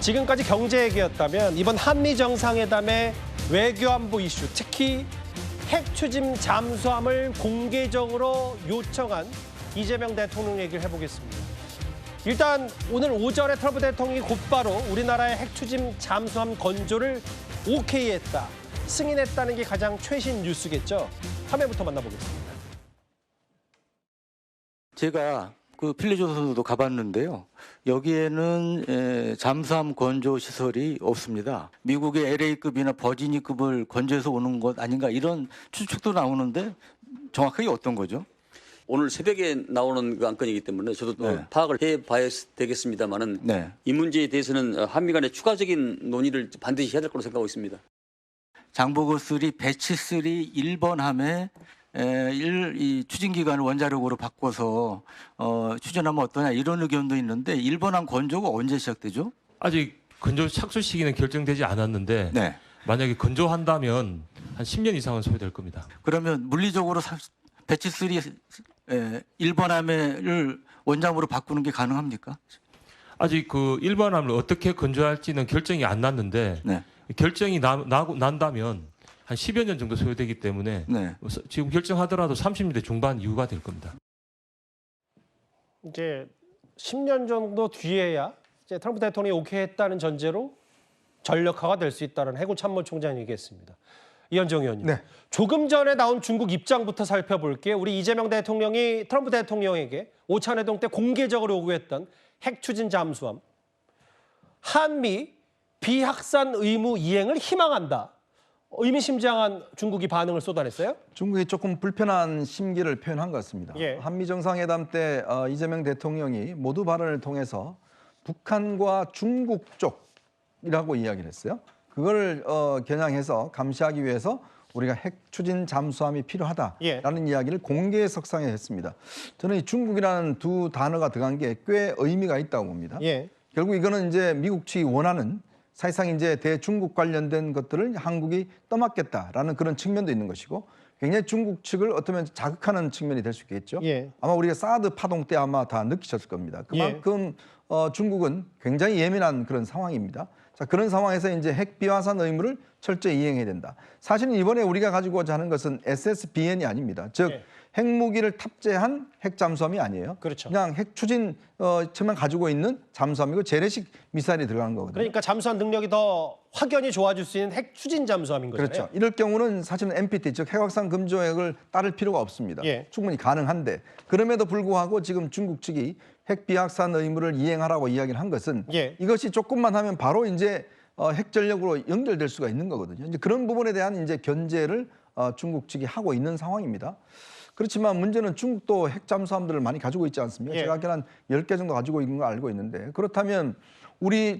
지금까지 경제 얘기였다면 이번 한미 정상회담의 외교안보 이슈, 특히 핵 추진 잠수함을 공개적으로 요청한 이재명 대통령 얘기를 해보겠습니다. 일단 오늘 오전에 트럼프 대통령이 곧바로 우리나라의 핵 추진 잠수함 건조를 오케이했다, 승인했다는 게 가장 최신 뉴스겠죠. 화면부터 만나보겠습니다. 제가 그 필리조선도 가봤는데요. 여기에는 잠수함 건조 시설이 없습니다. 미국의 LA급이나 버지니급을 건조해서 오는 것 아닌가 이런 추측도 나오는데 정확하게 어떤 거죠? 오늘 새벽에 나오는 그 안건이기 때문에 저도 또 파악을 해봐야 되겠습니다만은 이 문제에 대해서는 한미 간의 추가적인 논의를 반드시 해야 될 거로 생각하고 있습니다. 장보고3, 배치3 1번 함에 이 추진 기간을 원자력으로 바꿔서 추진하면 어떠냐 이런 의견도 있는데 1번 함 건조가 언제 시작되죠? 아직 건조 착수 시기는 결정되지 않았는데 만약에 건조한다면 한 10년 이상은 소요될 겁니다. 그러면 물리적으로 배치3 1번 함을 원잠으로 바꾸는 게 가능합니까? 아직 그 1번 함을 어떻게 건조할지는 결정이 안 났는데 결정이 난다면 한 10여 년 정도 소요되기 때문에 지금 결정하더라도 30년대 중반 이후가 될 겁니다. 이제 10년 정도 뒤에야 이제 트럼프 대통령이 오케이 했다는 전제로 전력화가 될 수 있다는 해군 참모총장이 얘기했습니다. 이현정 의원님. 조금 전에 나온 중국 입장부터 살펴볼게요. 우리 이재명 대통령이 트럼프 대통령에게 오찬회동 때 공개적으로 요구했던 핵 추진 잠수함, 한미 비확산 의무 이행을 희망한다. 의미심장한 중국이 반응을 쏟아냈어요? 중국이 조금 불편한 심기를 표현한 것 같습니다. 한미 정상회담 때 이재명 대통령이 모두 발언을 통해서 북한과 중국 쪽이라고 이야기를 했어요. 그걸 겨냥해서 감시하기 위해서 우리가 핵 추진 잠수함이 필요하다라는 이야기를 공개 석상에 했습니다. 저는 이 중국이라는 두 단어가 들어간 게 꽤 의미가 있다고 봅니다. 결국 이거는 이제 미국 측이 원하는 사실상 이제 대중국 관련된 것들을 한국이 떠맡겠다라는 그런 측면도 있는 것이고 굉장히 중국 측을 어쩌면 자극하는 측면이 될 수 있겠죠. 아마 우리가 사드 파동 때 아마 다 느끼셨을 겁니다. 그만큼 중국은 굉장히 예민한 그런 상황입니다. 자, 그런 상황에서 이제 핵 비확산 의무를 철저히 이행해야 된다. 사실은 이번에 우리가 가지고자 하는 것은 SSBN이 아닙니다. 즉 핵무기를 탑재한 핵 잠수함이 아니에요. 그냥 핵 추진 체만 가지고 있는 잠수함이고 재래식 미사일이 들어가는 거거든요. 그러니까 잠수함 능력이 더 확연히 좋아질 수 있는 핵 추진 잠수함인 거잖아요. 그렇죠. 이럴 경우는 사실은 NPT, 즉 핵확산 금조약을 따를 필요가 없습니다. 충분히 가능한데 그럼에도 불구하고 지금 중국 측이 핵 비확산 의무를 이행하라고 이야기를 한 것은 이것이 조금만 하면 바로 이제 핵 전력으로 연결될 수가 있는 거거든요. 이제 그런 부분에 대한 이제 견제를 중국 측이 하고 있는 상황입니다. 그렇지만 문제는 중국도 핵 잠수함들을 많이 가지고 있지 않습니까? 제가 알기로 한 10개 정도 가지고 있는 거 알고 있는데 그렇다면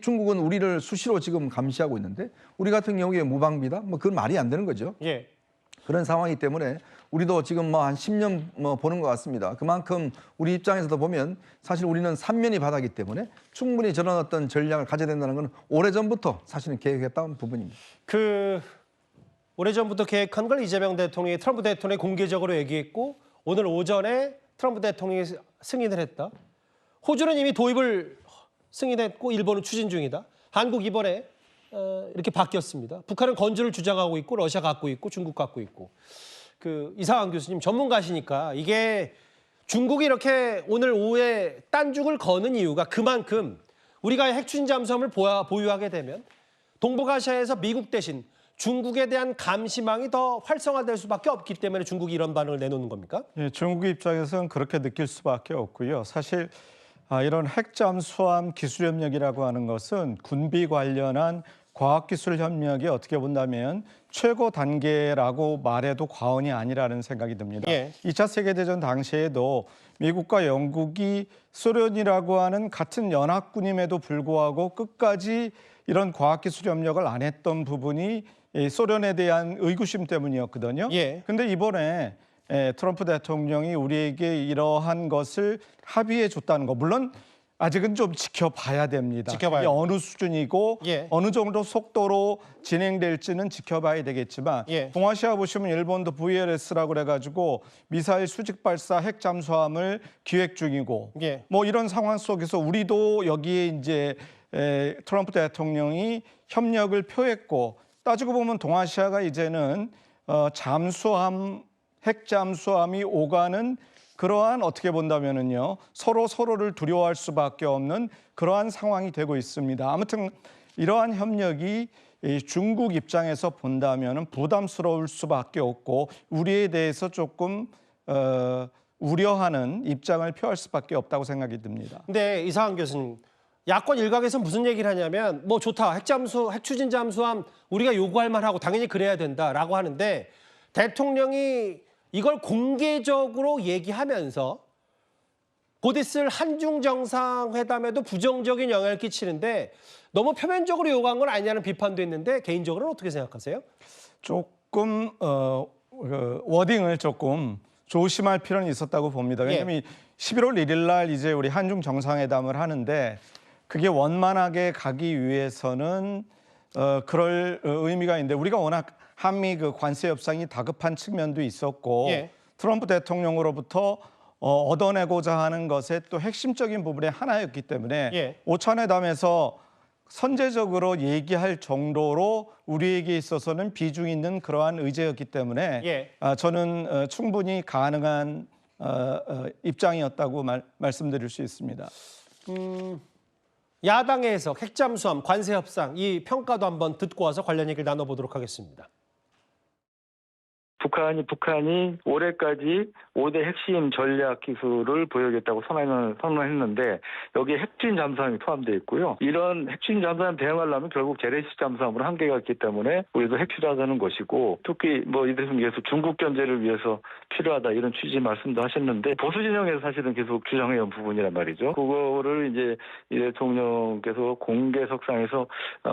중국은 우리를 수시로 지금 감시하고 있는데 우리 같은 경우에 무방비다? 뭐 그건 말이 안 되는 거죠. 그런 상황이기 때문에 우리도 지금 뭐 한 10년 보는 것 같습니다. 그만큼 우리 입장에서도 보면 사실 우리는 삼면이 바다기 때문에 충분히 저런 어떤 전략을 가져야 된다는 건 오래전부터 사실은 계획했던 부분입니다. 오래전부터 계획한 걸 이재명 대통령이 트럼프 대통령이 공개적으로 얘기했고 오늘 오전에 트럼프 대통령이 승인을 했다. 호주는 이미 도입을 승인했고 일본은 추진 중이다. 한국 이번에 이렇게 바뀌었습니다. 북한은 건조를 주장하고 있고 러시아 갖고 있고 중국 갖고 있고. 이상한 교수님 전문가시니까 이게 중국이 이렇게 오늘 오후에 딴죽을 거는 이유가 그만큼 우리가 핵 추진 잠수함을 보유하게 되면 동북아시아에서 미국 대신 중국에 대한 감시망이 더 활성화될 수밖에 없기 때문에 중국이 이런 반응을 내놓는 겁니까? 중국 입장에서는 그렇게 느낄 수밖에 없고요. 사실 이런 핵 잠수함 기술 협력이라고 하는 것은 군비 관련한 과학기술 협력이 어떻게 본다면 최고 단계라고 말해도 과언이 아니라는 생각이 듭니다. 2차 세계대전 당시에도 미국과 영국이 소련이라고 하는 같은 연합군임에도 불구하고 끝까지 이런 과학기술 협력을 안 했던 부분이 소련에 대한 의구심 때문이었거든요. 근데 이번에 트럼프 대통령이 우리에게 이러한 것을 합의해 줬다는 거, 물론 아직은 좀 지켜봐야 됩니다. 이게 어느 수준이고 어느 정도 속도로 진행될지는 지켜봐야 되겠지만 동아시아 보시면 일본도 VLS라고 그래가지고 미사일 수직 발사 핵 잠수함을 기획 중이고 뭐 이런 상황 속에서 우리도 여기에 이제 트럼프 대통령이 협력을 표했고 따지고 보면 동아시아가 이제는 핵 잠수함이 오가는 그러한 어떻게 본다면은요 서로를 두려워할 수밖에 없는 그러한 상황이 되고 있습니다. 아무튼 이러한 협력이 중국 입장에서 본다면은 부담스러울 수밖에 없고 우리에 대해서 조금 우려하는 입장을 표할 수밖에 없다고 생각이 듭니다. 근데 이상한 교수님, 야권 일각에서 무슨 얘기를 하냐면 뭐 좋다, 핵 추진 잠수함 우리가 요구할 만하고 당연히 그래야 된다라고 하는데 대통령이 이걸 공개적으로 얘기하면서 곧 있을 한중 정상회담에도 부정적인 영향을 끼치는데 너무 표면적으로 요구한 건 아니냐는 비판도 있는데 개인적으로는 어떻게 생각하세요? 조금 워딩을 조금 조심할 필요는 있었다고 봅니다. 왜냐하면 11월 1일 날 이제 우리 한중 정상회담을 하는데 그게 원만하게 가기 위해서는 그럴 의미가 있는데 우리가 워낙 한미 그 관세 협상이 다급한 측면도 있었고 트럼프 대통령으로부터 얻어내고자 하는 것의 또 핵심적인 부분의 하나였기 때문에 오찬회담에서 선제적으로 얘기할 정도로 우리에게 있어서는 비중 있는 그러한 의제였기 때문에 저는 충분히 가능한 입장이었다고 말씀드릴 수 있습니다. 야당의 해석, 핵잠수함, 관세협상 이 평가도 한번 듣고 와서 관련 얘기를 나눠보도록 하겠습니다. 북한이 올해까지 5대 핵심 전략 기술을 보여주겠다고 선언했는데 여기에 핵추진 잠수함이 포함되어 있고요. 이런 핵추진 잠수함 대응하려면 결국 재래식 잠수함으로 한계가 있기 때문에 우리도 핵추진하자는 것이고 특히 이들을 위해서 중국 견제를 위해서 필요하다 이런 취지 말씀도 하셨는데 보수 진영에서 사실은 계속 주장해온 부분이란 말이죠. 그거를 이제 이 대통령께서 공개석상에서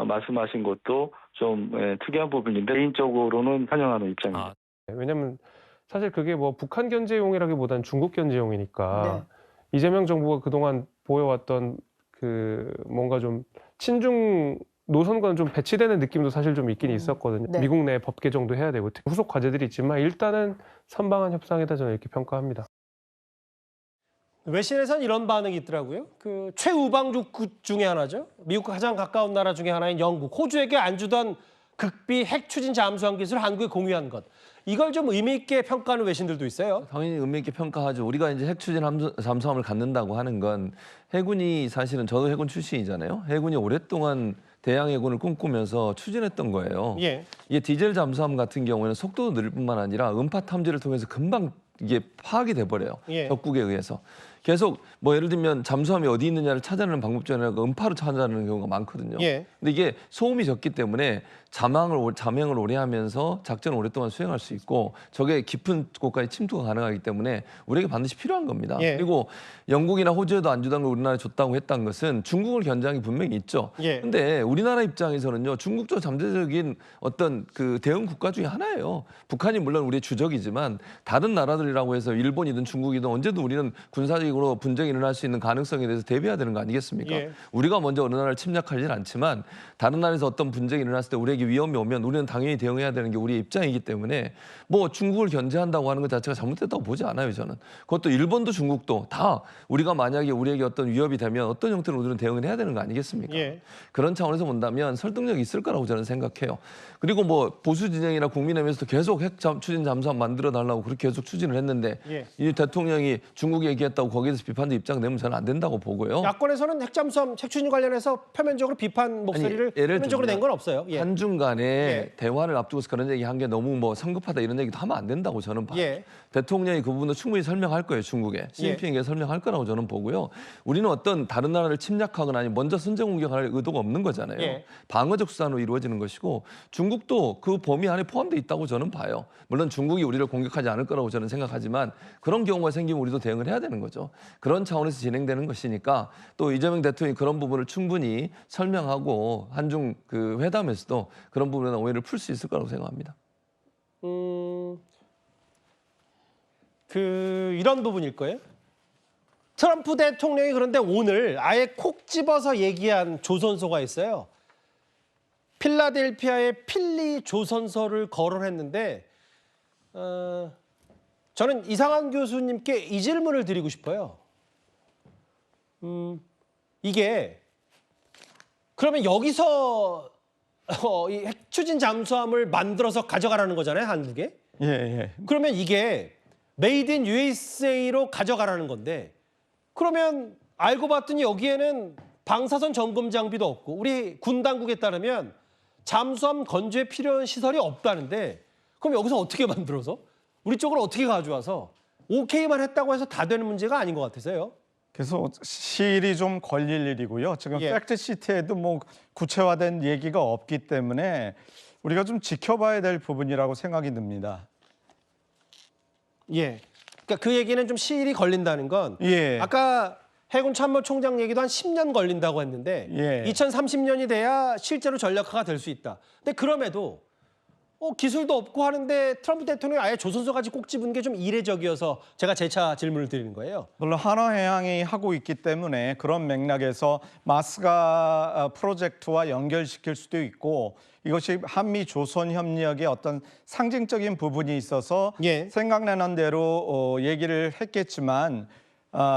말씀하신 것도 좀 특이한 부분인데 개인적으로는 환영하는 입장입니다. 왜냐면 사실 그게 뭐 북한 견제용이라기보다는 중국 견제용이니까 이재명 정부가 그동안 보여왔던 그 뭔가 좀 친중 노선과는 좀 배치되는 느낌도 사실 좀 있긴 있었거든요. 미국 내 법 개정도 해야 되고 후속 과제들이 있지만 일단은 선방한 협상이다 저는 이렇게 평가합니다. 외신에선 이런 반응이 있더라고요. 그 최우방국 중에 하나죠. 미국과 가장 가까운 나라 중에 하나인 영국, 호주에게 안 주던 극비 핵 추진 잠수함 기술을 한국에 공유한 것. 이걸 좀 의미 있게 평가하는 외신들도 있어요. 당연히 의미 있게 평가하죠. 우리가 이제 핵 추진 잠수함을 갖는다고 하는 건 해군이 사실은 저도 해군 출신이잖아요. 해군이 오랫동안 대양 해군을 꿈꾸면서 추진했던 거예요. 이게 디젤 잠수함 같은 경우에는 속도도 느릴 뿐만 아니라 음파 탐지를 통해서 금방 이게 파악이 돼버려요. 적국에 의해서. 계속 예를 들면 잠수함이 어디 있느냐를 찾아내는 방법 중에 하나가 음파로 찾아내는 경우가 많거든요. 근데 이게 소음이 적기 때문에 잠행을 오래 하면서 작전을 오랫동안 수행할 수 있고 적의 깊은 곳까지 침투가 가능하기 때문에 우리에게 반드시 필요한 겁니다. 그리고 영국이나 호주에도 안 주던 걸 우리나라에 줬다고 했던 것은 중국을 견제한 게 분명히 있죠. 근데 우리나라 입장에서는요. 중국도 잠재적인 어떤 그 대응 국가 중에 하나예요. 북한이 물론 우리의 주적이지만 다른 나라들이라고 해서 일본이든 중국이든 언제도 우리는 군사적으로 분쟁이 일어날 수 있는 가능성에 대해서 대비해야 되는 거 아니겠습니까? 우리가 먼저 어느 나라를 침략하지는 않지만 다른 나라에서 어떤 분쟁이 일어났을 때 우리에게 위험이 오면 우리는 당연히 대응해야 되는 게 우리의 입장이기 때문에 중국을 견제한다고 하는 것 자체가 잘못됐다고 보지 않아요, 저는. 그것도 일본도 중국도 다 우리가 만약에 우리에게 어떤 위협이 되면 어떤 형태로 우리는 대응을 해야 되는 거 아니겠습니까? 그런 차원에서 본다면 설득력이 있을 거라고 저는 생각해요. 그리고 보수 진영이나 국민의힘에서도 계속 핵 추진 잠수함 만들어 달라고 그렇게 계속 추진을 했는데 이 대통령이 중국이 얘기했다고 거기에서 비판도 입장 내면 저는 안 된다고 보고요. 야권에서는 핵잠수함 핵 추진 관련해서 표면적으로 비판 목소리를 표면적으로 낸 건 없어요. 한중 간에 대화를 앞두고서 그런 얘기한 게 너무 성급하다 이런 얘기도 하면 안 된다고 저는 봐요. 대통령이 그 부분도 충분히 설명할 거예요. 중국에. 시진핑에게 설명할 거라고 저는 보고요. 우리는 어떤 다른 나라를 침략하거나 아니면 먼저 선제 공격할 의도가 없는 거잖아요. 방어적 수단으로 이루어지는 것이고 중국도 그 범위 안에 포함되어 있다고 저는 봐요. 물론 중국이 우리를 공격하지 않을 거라고 저는 생각하지만 그런 경우가 생기면 우리도 대응을 해야 되는 거죠. 그런 차원에서 진행되는 것이니까 또 이재명 대통령이 그런 부분을 충분히 설명하고 한중 그 회담에서도 그런 부분에 오해를 풀 수 있을 거라고 생각합니다. 이런 부분일 거예요. 트럼프 대통령이 그런데 오늘 아예 콕 집어서 얘기한 조선소가 있어요. 필라델피아의 필리 조선소를 거론했는데 저는 이상한 교수님께 이 질문을 드리고 싶어요. 이게 그러면 여기서 이 핵 추진 잠수함을 만들어서 가져가라는 거잖아요, 한국에. 예, 예. 그러면 이게 메이드 인 USA로 가져가라는 건데 그러면 알고 봤더니 여기에는 방사선 점검 장비도 없고 우리 군 당국에 따르면 잠수함 건조에 필요한 시설이 없다는데 그럼 여기서 어떻게 만들어서 우리 쪽으로 어떻게 가져와서 오케이만 했다고 해서 다 되는 문제가 아닌 것 같아서요. 그래서 시일이 좀 걸릴 일이고요. 지금 예. 팩트 시트에도 뭐 구체화된 얘기가 없기 때문에 우리가 좀 지켜봐야 될 부분이라고 생각이 듭니다. 예. 그러니까 그 얘기는 좀 시일이 걸린다는 건 예. 아까 해군 참모총장 얘기도 한 10년 걸린다고 했는데 예. 2030년이 돼야 실제로 전력화가 될 수 있다. 근데 그럼에도 기술도 없고 하는데 트럼프 대통령이 아예 조선소까지 꼭 집은 게 좀 이례적이어서 제가 재차 질문을 드리는 거예요. 물론 한화해양이 하고 있기 때문에 그런 맥락에서 마스가 프로젝트와 연결시킬 수도 있고 이것이 한미 조선 협력의 어떤 상징적인 부분이 있어서 예. 생각나는 대로 얘기를 했겠지만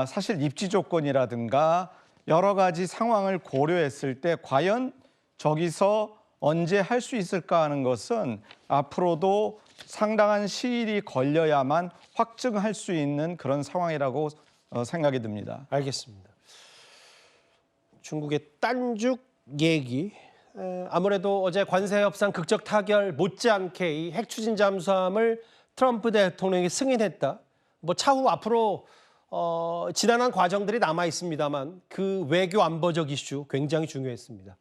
사실 입지 조건이라든가 여러 가지 상황을 고려했을 때 과연 저기서 언제 할 수 있을까 하는 것은 앞으로도 상당한 시일이 걸려야만 확증할 수 있는 그런 상황이라고 생각이 듭니다. 알겠습니다. 중국의 딴죽 얘기. 아무래도 어제 관세 협상 극적 타결 못지않게 이 핵 추진 잠수함을 트럼프 대통령이 승인했다. 뭐 차후 앞으로 지난한 과정들이 남아 있습니다만 그 외교 안보적 이슈 굉장히 중요했습니다.